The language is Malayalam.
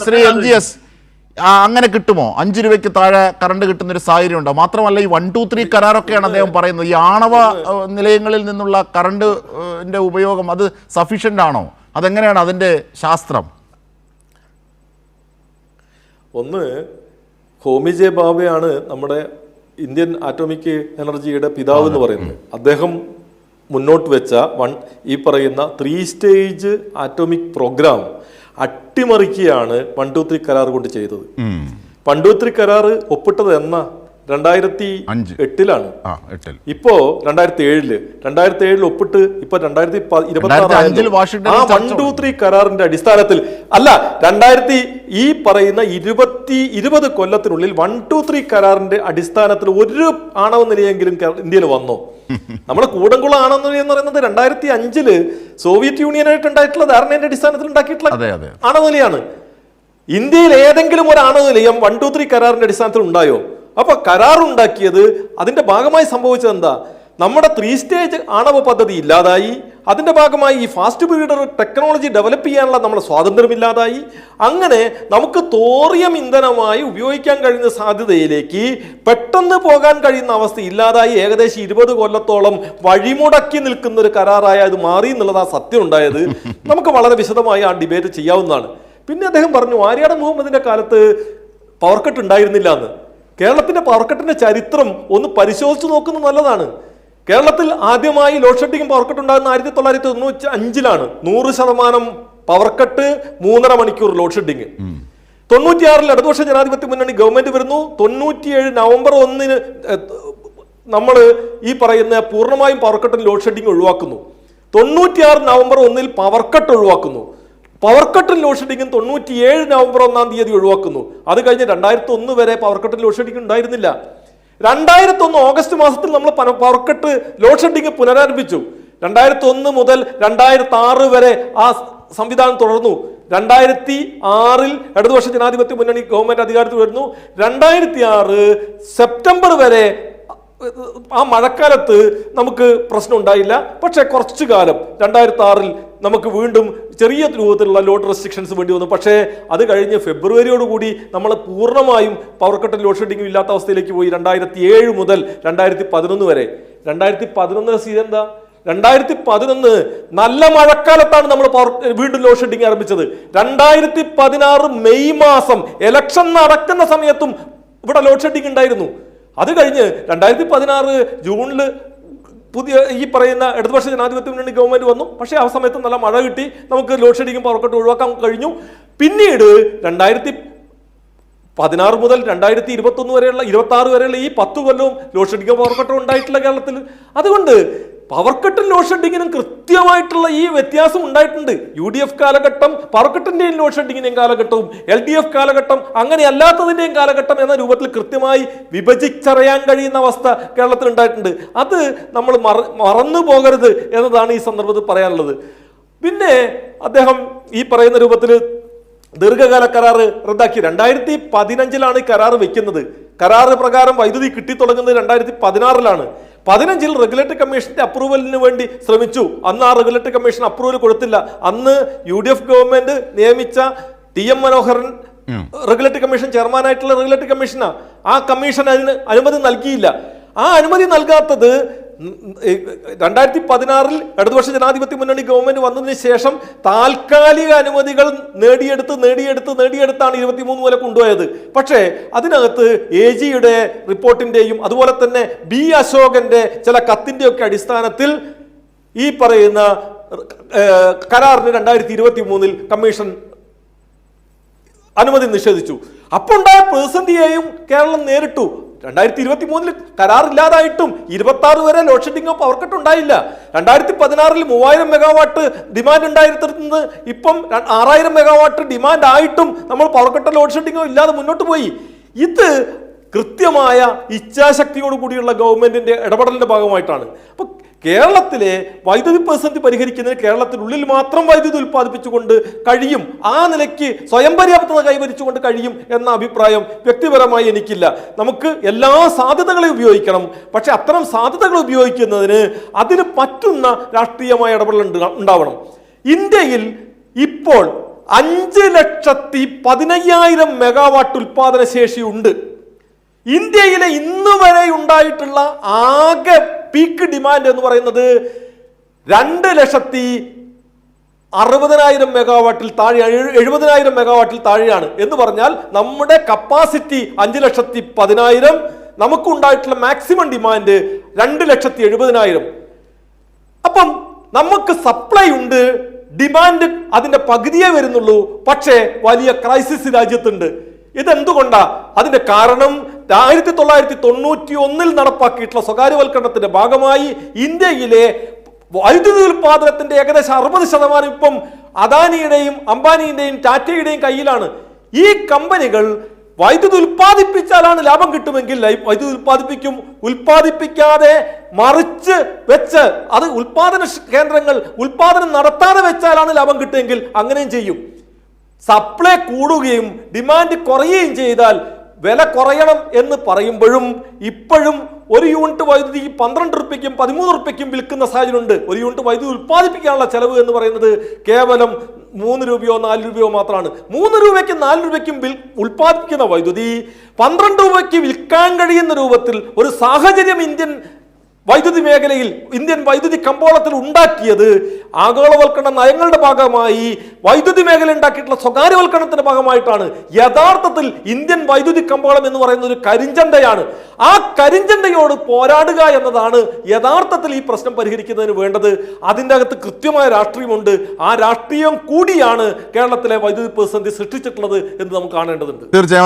ശ്രീ MGS, അങ്ങനെ കിട്ടുമോ? 5 രൂപയ്ക്ക് താഴെ കറണ്ട് കിട്ടുന്നൊരു സാഹചര്യം ഉണ്ടോ? മാത്രമല്ല ഈ 1, 2, 3 കരാറൊക്കെയാണ് അദ്ദേഹം പറയുന്നത്. ഈ ആണവ നിലയങ്ങളിൽ നിന്നുള്ള കറണ്ടിൻ്റെ ഉപയോഗം അത് സഫീഷ്യൻ്റ് ആണോ? അതെങ്ങനെയാണ് അതിൻ്റെ ശാസ്ത്രം? ഒന്ന്, ഹോമി ജെ ബാബയാണ് നമ്മുടെ ഇന്ത്യൻ ആറ്റോമിക് എനർജിയുടെ പിതാവ് എന്ന് പറയുന്നത്. അദ്ദേഹം മുന്നോട്ട് വെച്ച ഈ പറയുന്ന 3 സ്റ്റേജ് ആറ്റോമിക് പ്രോഗ്രാം അട്ടിമറിക്കുകയാണ് 1, 2, 3 കരാർ കൊണ്ട് ചെയ്തത്. 1, 2, 3 കരാർ ഒപ്പിട്ടത് എന്നാ? 2008-ലാണ്. ഇപ്പോ 2007 ഒപ്പിട്ട് ഇപ്പൊ 2026 ആ 1, 2, 3 കരാറിന്റെ അടിസ്ഥാനത്തിൽ അല്ല, ഈ പറയുന്ന 20 കൊല്ലത്തിനുള്ളിൽ 1, 2, 3 കരാറിന്റെ അടിസ്ഥാനത്തിൽ ഒരു ആണവ നിലയെങ്കിലും ഇന്ത്യയിൽ വന്നോ? നമ്മുടെ കൂടംകുളം ആണവ നിലയം എന്ന് പറയുന്നത് 2005 സോവിയറ്റ് യൂണിയനായിട്ട് ഉണ്ടായിട്ടുള്ള ധാരണയുടെ അടിസ്ഥാനത്തിൽ ഉണ്ടാക്കിയിട്ടുള്ള ആണവ നിലയാണ്. ഇന്ത്യയിൽ ഏതെങ്കിലും ഒരു ആണവ നിലയം 1, 2, 3 കരാറിന്റെ അടിസ്ഥാനത്തിൽ ഉണ്ടായോ? അപ്പൊ കരാറുണ്ടാക്കിയത് അതിന്റെ ഭാഗമായി സംഭവിച്ചത് എന്താ? നമ്മുടെ 3 സ്റ്റേജ് ആണവ പദ്ധതി ഇല്ലാതായി. അതിന്റെ ഭാഗമായി ഈ ഫാസ്റ്റ് ബ്രീഡർ ടെക്നോളജി ഡെവലപ്പ് ചെയ്യാനുള്ള നമ്മുടെ സ്വാതന്ത്ര്യമില്ലാതായി. അങ്ങനെ നമുക്ക് തോറിയം ഇന്ധനമായി ഉപയോഗിക്കാൻ കഴിയുന്ന സാധ്യതയിലേക്ക് പെട്ടെന്ന് പോകാൻ കഴിയുന്ന അവസ്ഥ ഇല്ലാതായി. ഏകദേശം 20 കൊല്ലത്തോളം വഴിമുടക്കി നിൽക്കുന്ന ഒരു കരാറായി അത് മാറി എന്നുള്ളതാ സത്യം ഉണ്ടായത്. നമുക്ക് വളരെ വിശദമായി ആ ഡിബേറ്റ് ചെയ്യാവുന്നതാണ്. പിന്നെ അദ്ദേഹം പറഞ്ഞു ആര്യാടൻ മുഹമ്മദിന്റെ കാലത്ത് പവർ കട്ട് ഉണ്ടായിരുന്നില്ല എന്ന്. കേരളത്തിന്റെ പവർ കട്ടിന്റെ ചരിത്രം ഒന്ന് പരിശോധിച്ചു നോക്കുന്നത് നല്ലതാണ്. കേരളത്തിൽ ആദ്യമായി ലോഡ് ഷെഡിങ് പവർ കട്ട് ഉണ്ടാകുന്ന 1995-ലാണ്. 100% പവർ കട്ട്, 3.5 മണിക്കൂർ ലോഡ് ഷെഡിങ്. 96-ൽ ഇടതുപക്ഷ ജനാധിപത്യ മുന്നണി ഗവൺമെന്റ് വരുന്നു. 97 നവംബർ 1-ന് നമ്മൾ ഈ പറയുന്ന പൂർണ്ണമായും പവർ കട്ടിന് ലോഡ് ഷെഡിങ് ഒഴിവാക്കുന്നു. 96 നവംബർ 1-ൽ പവർ കട്ട് ഒഴിവാക്കുന്നു. പവർ കട്ടും ലോഡ് ഷെഡിങ്ങും 97 നവംബർ 1-ാം തീയതി ഒഴിവാക്കുന്നു. അത് കഴിഞ്ഞ് 2001 വരെ പവർ കട്ടും ലോഡ് ഷെഡിങ് ഉണ്ടായിരുന്നില്ല. 2001 ഓഗസ്റ്റ് മാസത്തിൽ നമ്മൾ പവർ കട്ട് ലോഡ് ഷെഡിങ് പുനരാരംഭിച്ചു. 2001 മുതൽ 2006 വരെ ആ സംവിധാനം തുടർന്നു. 2006-ൽ ഇടതുപക്ഷ ജനാധിപത്യ മുന്നണി ഗവൺമെന്റ് അധികാരത്തിൽ വരുന്നു. 2006 സെപ്റ്റംബർ വരെ ആ മഴക്കാലത്ത് നമുക്ക് പ്രശ്നം ഉണ്ടായില്ല. പക്ഷെ കുറച്ചു കാലം 2006-ൽ നമുക്ക് വീണ്ടും ചെറിയ രൂപത്തിലുള്ള ലോഡ് റെസ്ട്രിക്ഷൻസ് വേണ്ടി വന്നു. പക്ഷേ അത് കഴിഞ്ഞ് ഫെബ്രുവരിയോടുകൂടി നമ്മൾ പൂർണ്ണമായും പവർ കട്ടും ലോഡ് ഷെഡിങ്ങും ഇല്ലാത്ത അവസ്ഥയിലേക്ക് പോയി. 2007 മുതൽ 2011 വരെ. 2011 സീസൺ എന്താ? 2011 നല്ല മഴക്കാലത്താണ് നമ്മൾ വീണ്ടും ലോഡ് ഷെഡിങ് ആരംഭിച്ചത്. 2016 മെയ് മാസം ഇലക്ഷൻ നടക്കുന്ന സമയത്തും ഇവിടെ ലോഡ് ഷെഡിങ് ഉണ്ടായിരുന്നു. അത് കഴിഞ്ഞ് 2016 ജൂണിൽ പുതിയ ഈ പറയുന്ന ഇടതുപക്ഷ ജനാധിപത്യ മുന്നണി ഗവൺമെന്റ് വന്നു. പക്ഷേ ആ സമയത്ത് നല്ല മഴ കിട്ടി, നമുക്ക് ലോഡ് ഷെഡിങ്ങും പവർ കട്ടും ഒഴിവാക്കാൻ കഴിഞ്ഞു. പിന്നീട് 2016 മുതൽ 2021 വരെയുള്ള 26 വരെയുള്ള ഈ 10 കൊല്ലവും ലോഡ് ഷെഡിങ്ങും പവർ കട്ടും ഉണ്ടായിട്ടില്ല കേരളത്തിൽ. അതുകൊണ്ട് പവർ കട്ടും ലോഡ് ഷെഡിങ്ങിനും കൃത്യമായിട്ടുള്ള ഈ വ്യത്യാസം ഉണ്ടായിട്ടുണ്ട്. UDF കാലഘട്ടം പവർ കട്ടിന്റെയും ലോഡ് ഷെഡിങ്ങിന്റെയും കാലഘട്ടവും LDF കാലഘട്ടം അങ്ങനെ അല്ലാത്തതിന്റെയും കാലഘട്ടം എന്ന രൂപത്തിൽ കൃത്യമായി വിഭജിച്ചറിയാൻ കഴിയുന്ന അവസ്ഥ കേരളത്തിൽ ഉണ്ടായിട്ടുണ്ട്. അത് നമ്മൾ മറന്നു പോകരുത് എന്നതാണ് ഈ സന്ദർഭത്തിൽ പറയാനുള്ളത്. പിന്നെ അദ്ദേഹം ഈ പറയുന്ന രൂപത്തിൽ ദീർഘകാല കരാറ് റദ്ദാക്കി. 2015-ലാണ് ഈ കരാറ് വെക്കുന്നത്. കരാറ് പ്രകാരം വൈദ്യുതി കിട്ടിത്തുടങ്ങുന്നത് 2016-ലാണ്. 15-ൽ റെഗുലേറ്ററി കമ്മീഷന്റെ അപ്രൂവലിന് വേണ്ടി ശ്രമിച്ചു. അന്ന് ആ റെഗുലേറ്ററി കമ്മീഷൻ അപ്രൂവൽ കൊടുത്തില്ല. അന്ന് UDF ഗവൺമെന്റ് നിയമിച്ച TM മനോഹരൻ റെഗുലേറ്ററി കമ്മീഷൻ ചെയർമാനായിട്ടുള്ള റെഗുലേറ്ററി കമ്മീഷനാ. ആ കമ്മീഷൻ അതിന് അനുമതി നൽകിയില്ല. ആ അനുമതി നൽകാത്തത് 2016-ൽ ഇടതുപക്ഷ ജനാധിപത്യ മുന്നണി ഗവൺമെന്റ് വന്നതിന് ശേഷം താൽക്കാലിക അനുമതികൾ നേടിയെടുത്താണ് 23 വരെ കൊണ്ടുപോയത്. പക്ഷേ അതിനകത്ത് AG-യുടെ റിപ്പോർട്ടിന്റെയും അതുപോലെ തന്നെ B അശോകന്റെ ചില കത്തിന്റെ ഒക്കെ അടിസ്ഥാനത്തിൽ ഈ പറയുന്ന കരാറിന് 2023-ൽ കമ്മീഷൻ അനുമതി നിഷേധിച്ചു. അപ്പോൾ ഉണ്ടായ പ്രതിസന്ധിയെയും കേരളം നേരിട്ടു. 2023-ൽ കരാറില്ലാതായിട്ടും 26 വരെ ലോഡ് ഷെഡിങ്ങോ പവർ കട്ട് ഉണ്ടായില്ല. 2016-ൽ 3000 മെഗാവാട്ട് ഡിമാൻഡ് ഉണ്ടായിരുന്നത് ഇപ്പം 6000 മെഗാവാട്ട് ഡിമാൻഡ് ആയിട്ടും നമ്മൾ പവർ കട്ടോ ലോഡ് ഷെഡിങ്ങോ ഇല്ലാതെ മുന്നോട്ട് പോയി. ഇത് കൃത്യമായ ഇച്ഛാശക്തിയോട് കൂടിയുള്ള ഗവൺമെന്റിന്റെ ഇടപെടലിന്റെ ഭാഗമായിട്ടാണ്. അപ്പൊ കേരളത്തിലെ വൈദ്യുതി പ്രതിസന്ധി പരിഹരിക്കുന്നതിന് കേരളത്തിനുള്ളിൽ മാത്രം വൈദ്യുതി ഉൽപ്പാദിപ്പിച്ചുകൊണ്ട് കഴിയും, ആ നിലയ്ക്ക് സ്വയം പര്യാപ്തത കൈവരിച്ചുകൊണ്ട് കഴിയും എന്ന അഭിപ്രായം വ്യക്തിപരമായി എനിക്കില്ല. നമുക്ക് എല്ലാ സാധ്യതകളെയും ഉപയോഗിക്കണം. പക്ഷെ അത്തരം സാധ്യതകൾ ഉപയോഗിക്കുന്നതിന് അതിന് പറ്റുന്ന രാഷ്ട്രീയമായ ഇടപെടൽ ഉണ്ടാവണം. ഇന്ത്യയിൽ ഇപ്പോൾ 5,15,000 മെഗാവാട്ട് ഉൽപാദന ശേഷിയുണ്ട്. ഇന്ത്യയിലെ ഇന്ന് വരെ ഉണ്ടായിട്ടുള്ള ആകെ പീക്ക് ഡിമാൻഡ് എന്ന് പറയുന്നത് 2,60,000 മെഗാവാട്ടിൽ താഴെയാണ്, 70,000 മെഗാവാട്ടിൽ താഴെയാണ്. എന്ന് പറഞ്ഞാൽ നമ്മുടെ കപ്പാസിറ്റി 5,10,000, നമുക്കുണ്ടായിട്ടുള്ള മാക്സിമം ഡിമാൻഡ് 2,70,000. അപ്പം നമുക്ക് സപ്ലൈ ഉണ്ട്, ഡിമാൻഡ് അതിന്റെ പകുതിയേ വരുന്നുള്ളൂ. പക്ഷേ വലിയ ക്രൈസിസ് രാജ്യത്തുണ്ട്. ഇതെന്തുകൊണ്ടാ? അതിന്റെ കാരണം 1991 നടപ്പാക്കിയിട്ടുള്ള സ്വകാര്യവൽക്കരണത്തിന്റെ ഭാഗമായി ഇന്ത്യയിലെ വൈദ്യുതി ഉൽപാദനത്തിന്റെ ഏകദേശം 60% ഇപ്പം അദാനിയുടെയും അംബാനിയുടെയും ടാറ്റയുടെയും കയ്യിലാണ്. ഈ കമ്പനികൾ വൈദ്യുതി ഉൽപ്പാദിപ്പിച്ചാലാണ് ലാഭം കിട്ടുമെങ്കിൽ വൈദ്യുതി ഉൽപ്പാദിപ്പിക്കും. ഉൽപ്പാദിപ്പിക്കാതെ മറിച്ച് വെച്ച് അത് ഉൽപാദന കേന്ദ്രങ്ങൾ ഉൽപാദനം നടത്താതെ വെച്ചാലാണ് ലാഭം കിട്ടുമെങ്കിൽ അങ്ങനെയും ചെയ്യും. സപ്ലൈ കൂടുകയും ഡിമാൻഡ് കുറയുകയും ചെയ്താൽ വില കുറയണം എന്ന് പറയുമ്പോഴും ഇപ്പോഴും ഒരു യൂണിറ്റ് വൈദ്യുതിക്ക് 12 രൂപയ്ക്കും 13 രൂപയ്ക്കും വിൽക്കുന്ന സാഹചര്യമുണ്ട്. ഒരു യൂണിറ്റ് വൈദ്യുതി ഉൽപ്പാദിപ്പിക്കാനുള്ള ചെലവ് എന്ന് പറയുന്നത് കേവലം 3 രൂപയോ 4 രൂപയോ മാത്രമാണ്. 3 രൂപയ്ക്കും 4 രൂപയ്ക്കും ഉൽപ്പാദിപ്പിക്കുന്ന വൈദ്യുതി 12 രൂപയ്ക്ക് വിൽക്കാൻ കഴിയുന്ന രൂപത്തിൽ ഒരു സാഹചര്യം ഇന്ത്യൻ വൈദ്യുതി മേഖലയിൽ, ഇന്ത്യൻ വൈദ്യുതി കമ്പോളത്തിൽ ഉണ്ടാക്കിയത് ആഗോളവൽക്കരണ നയങ്ങളുടെ ഭാഗമായി വൈദ്യുതി മേഖല ഉണ്ടാക്കിയിട്ടുള്ള സ്വകാര്യവൽക്കരണത്തിന്റെ ഭാഗമായിട്ടാണ്. യഥാർത്ഥത്തിൽ ഇന്ത്യൻ വൈദ്യുതി കമ്പോളം എന്ന് പറയുന്നത് ഒരു കരിഞ്ചന്തയാണ്. ആ കരിഞ്ചന്തയോട് പോരാടുക എന്നതാണ് യഥാർത്ഥത്തിൽ ഈ പ്രശ്നം പരിഹരിക്കുന്നതിന് വേണ്ടത്. അതിൻ്റെ അകത്ത് കൃത്യമായ രാഷ്ട്രീയമുണ്ട്. ആ രാഷ്ട്രീയം കൂടിയാണ് കേരളത്തിലെ വൈദ്യുതി പ്രതിസന്ധി സൃഷ്ടിച്ചിട്ടുള്ളത് എന്ന് നമുക്ക് കാണേണ്ടതുണ്ട്. തീർച്ചയായും.